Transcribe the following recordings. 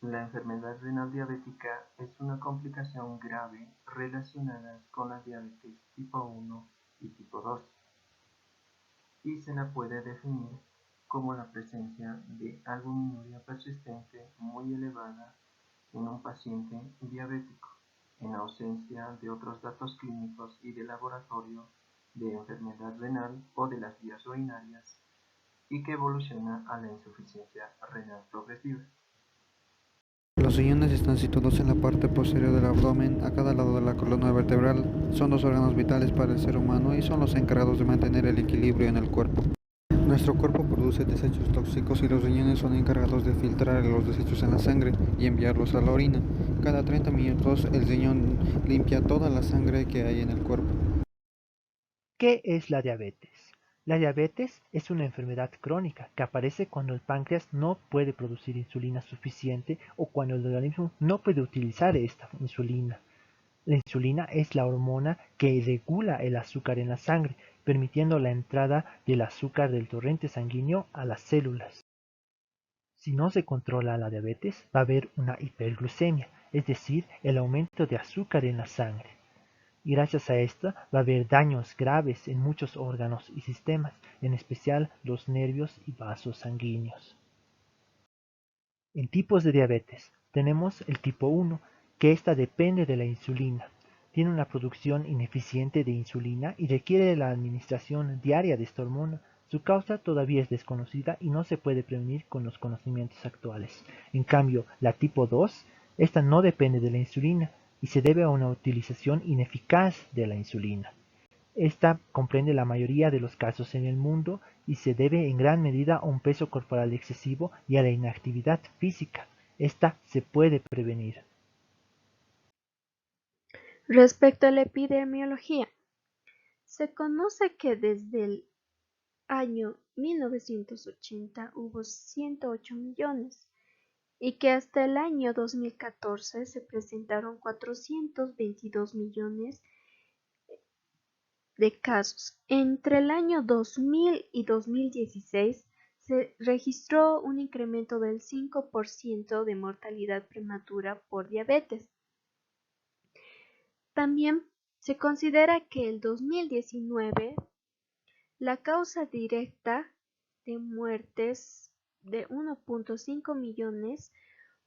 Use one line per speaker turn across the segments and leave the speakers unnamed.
La enfermedad renal diabética es una complicación grave relacionada con la diabetes tipo 1 y tipo 2 y se la puede definir como la presencia de albuminuria persistente muy elevada en un paciente diabético, en ausencia de otros datos clínicos y de laboratorio de enfermedad renal o de las vías urinarias y que evoluciona a la insuficiencia renal progresiva.
Los riñones están situados en la parte posterior del abdomen, a cada lado de la columna vertebral. Son dos órganos vitales para el ser humano y son los encargados de mantener el equilibrio en el cuerpo. Nuestro cuerpo produce desechos tóxicos y los riñones son encargados de filtrar los desechos en la sangre y enviarlos a la orina. Cada 30 minutos el riñón limpia toda la sangre que hay en el cuerpo.
¿Qué es la diabetes? La diabetes es una enfermedad crónica que aparece cuando el páncreas no puede producir insulina suficiente o cuando el organismo no puede utilizar esta insulina. La insulina es la hormona que regula el azúcar en la sangre, permitiendo la entrada del azúcar del torrente sanguíneo a las células. Si no se controla la diabetes, va a haber una hiperglucemia, es decir, el aumento de azúcar en la sangre. Y gracias a esto va a haber daños graves en muchos órganos y sistemas, en especial los nervios y vasos sanguíneos. En tipos de diabetes tenemos el tipo 1, que esta depende de la insulina. Tiene una producción ineficiente de insulina y requiere la administración diaria de esta hormona. Su causa todavía es desconocida y no se puede prevenir con los conocimientos actuales. En cambio, la tipo 2, esta no depende de la insulina y se debe a una utilización ineficaz de la insulina. Esta comprende la mayoría de los casos en el mundo y se debe en gran medida a un peso corporal excesivo y a la inactividad física. Esta se puede prevenir.
Respecto a la epidemiología, se conoce que desde el año 1980 hubo 108 millones y que hasta el año 2014 se presentaron 422 millones de casos. Entre el año 2000 y 2016 se registró un incremento del 5% de mortalidad prematura por diabetes. También se considera que el 2019 la causa directa de muertes de 1.5 millones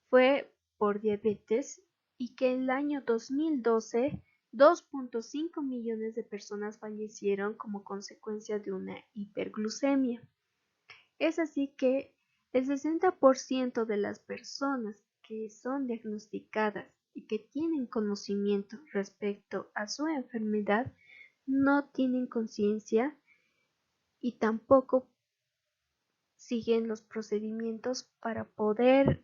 fue por diabetes y que en el año 2012 2.5 millones de personas fallecieron como consecuencia de una hiperglucemia. Es así que el 60% de las personas que son diagnosticadas y que tienen conocimiento respecto a su enfermedad no tienen conciencia y tampoco siguen los procedimientos para poder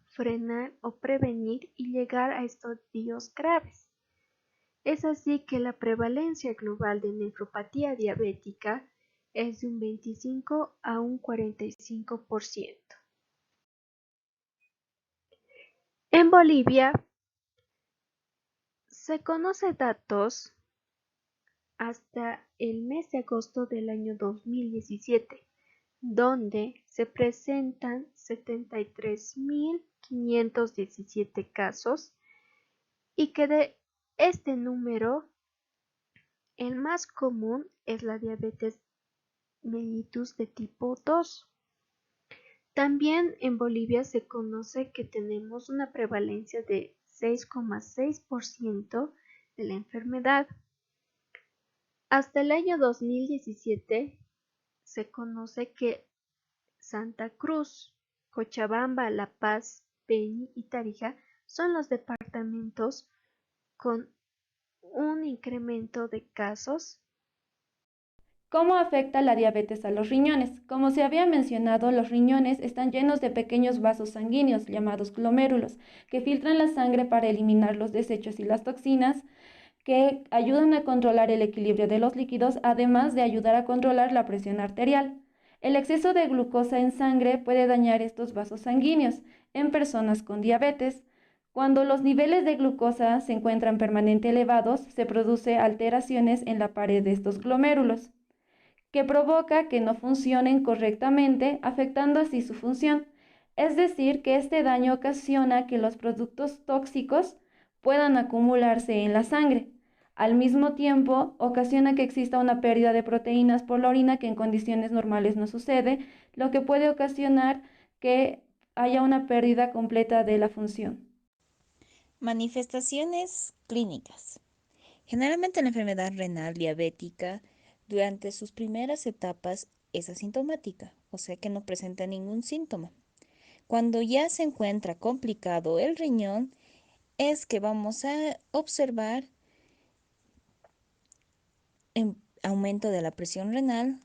frenar o prevenir y llegar a estadios graves. Es así que la prevalencia global de nefropatía diabética es de un 25 a un 45%. En Bolivia se conocen datos hasta el mes de agosto del año 2017, donde se presentan 73.517 casos y que de este número el más común es la diabetes mellitus de tipo 2. También en Bolivia se conoce que tenemos una prevalencia de 6,6% de la enfermedad. Hasta el año 2017 se conoce que Santa Cruz, Cochabamba, La Paz, Beni y Tarija son los departamentos con un incremento de casos.
¿Cómo afecta la diabetes a los riñones? Como se había mencionado, los riñones están llenos de pequeños vasos sanguíneos llamados glomérulos, que filtran la sangre para eliminar los desechos y las toxinas, que ayudan a controlar el equilibrio de los líquidos, además de ayudar a controlar la presión arterial. El exceso de glucosa en sangre puede dañar estos vasos sanguíneos en personas con diabetes. Cuando los niveles de glucosa se encuentran permanentemente elevados, se producen alteraciones en la pared de estos glomérulos, que provoca que no funcionen correctamente, afectando así su función. Es decir, que este daño ocasiona que los productos tóxicos puedan acumularse en la sangre. Al mismo tiempo, ocasiona que exista una pérdida de proteínas por la orina que en condiciones normales no sucede, lo que puede ocasionar que haya una pérdida completa de la función.
Manifestaciones clínicas. Generalmente la enfermedad renal diabética durante sus primeras etapas es asintomática, o sea que no presenta ningún síntoma. Cuando ya se encuentra complicado el riñón, es que vamos a observar aumento de la presión renal,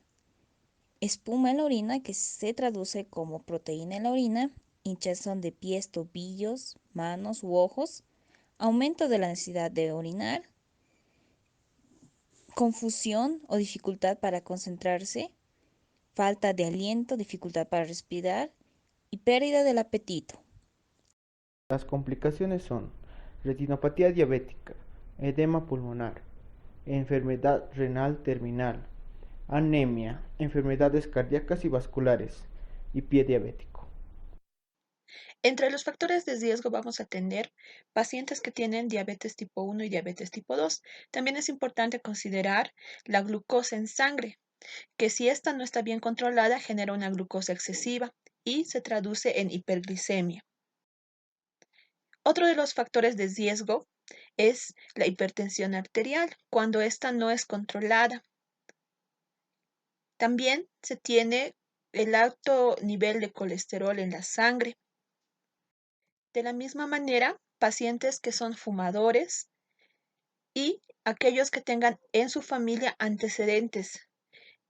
espuma en la orina que se traduce como proteína en la orina, hinchazón de pies, tobillos, manos u ojos, aumento de la necesidad de orinar, confusión o dificultad para concentrarse, falta de aliento, dificultad para respirar y pérdida del apetito.
Las complicaciones son retinopatía diabética, edema pulmonar, enfermedad renal terminal, anemia, enfermedades cardíacas y vasculares y pie diabético.
Entre los factores de riesgo vamos a tener pacientes que tienen diabetes tipo 1 y diabetes tipo 2. También es importante considerar la glucosa en sangre, que si esta no está bien controlada genera una glucosa excesiva y se traduce en hiperglicemia. Otro de los factores de riesgo es la hipertensión arterial, cuando esta no es controlada. También se tiene el alto nivel de colesterol en la sangre. De la misma manera, pacientes que son fumadores y aquellos que tengan en su familia antecedentes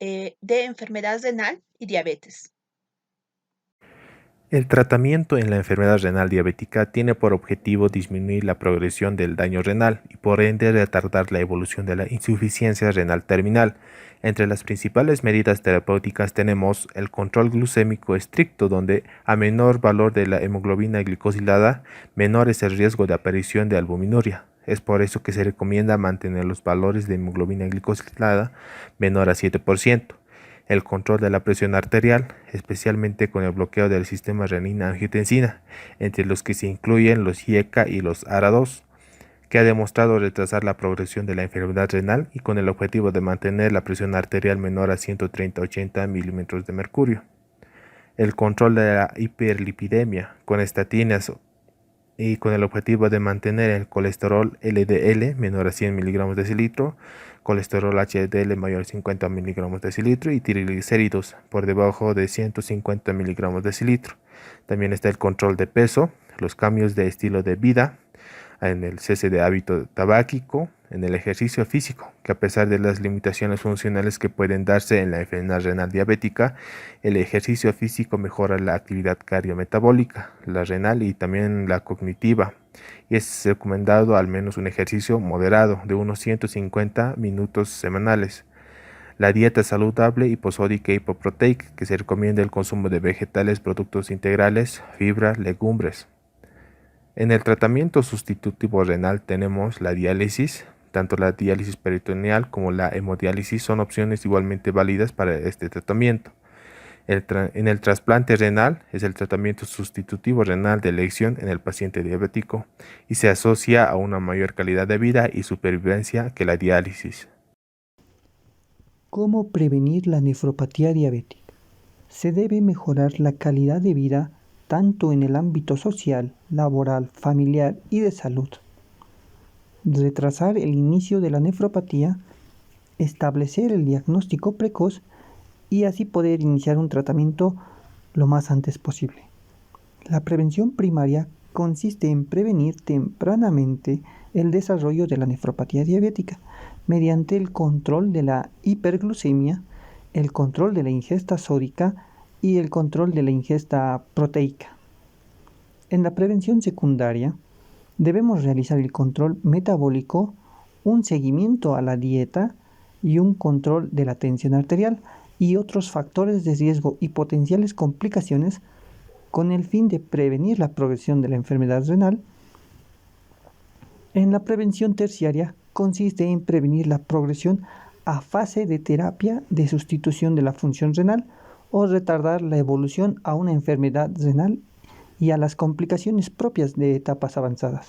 de enfermedad renal y diabetes.
El tratamiento en la enfermedad renal diabética tiene por objetivo disminuir la progresión del daño renal y por ende retardar la evolución de la insuficiencia renal terminal. Entre las principales medidas terapéuticas tenemos el control glucémico estricto, donde a menor valor de la hemoglobina glicosilada, menor es el riesgo de aparición de albuminuria. Es por eso que se recomienda mantener los valores de hemoglobina glicosilada menor a 7%. El control de la presión arterial, especialmente con el bloqueo del sistema renina-angiotensina, entre los que se incluyen los IECA y los ARA2, que ha demostrado retrasar la progresión de la enfermedad renal y con el objetivo de mantener la presión arterial menor a 130-80 milímetros de mercurio. El control de la hiperlipidemia con estatinas y con el objetivo de mantener el colesterol LDL menor a 100 miligramos de decilitro, colesterol HDL mayor a 50 miligramos de decilitro y triglicéridos por debajo de 150 miligramos de decilitro. También está el control de peso, los cambios de estilo de vida, en el cese de hábito tabáquico, en el ejercicio físico, que a pesar de las limitaciones funcionales que pueden darse en la enfermedad renal diabética, el ejercicio físico mejora la actividad cardiometabólica, la renal y también la cognitiva, y es recomendado al menos un ejercicio moderado de unos 150 minutos semanales. La dieta saludable, hiposódica y hipoproteica, que se recomienda el consumo de vegetales, productos integrales, fibra, legumbres. En el tratamiento sustitutivo renal tenemos la diálisis. Tanto la diálisis peritoneal como la hemodiálisis son opciones igualmente válidas para este tratamiento. En el trasplante renal es el tratamiento sustitutivo renal de elección en el paciente diabético y se asocia a una mayor calidad de vida y supervivencia que la diálisis.
¿Cómo prevenir la nefropatía diabética? Se debe mejorar la calidad de vida tanto en el ámbito social, laboral, familiar y de salud. Retrasar el inicio de la nefropatía, establecer el diagnóstico precoz y así poder iniciar un tratamiento lo más antes posible. La prevención primaria consiste en prevenir tempranamente el desarrollo de la nefropatía diabética mediante el control de la hiperglucemia, el control de la ingesta sódica y el control de la ingesta proteica. En la prevención secundaria, debemos realizar el control metabólico, un seguimiento a la dieta y un control de la tensión arterial y otros factores de riesgo y potenciales complicaciones con el fin de prevenir la progresión de la enfermedad renal. En la prevención terciaria consiste en prevenir la progresión a fase de terapia de sustitución de la función renal o retardar la evolución a una enfermedad renal y a las complicaciones propias de etapas avanzadas.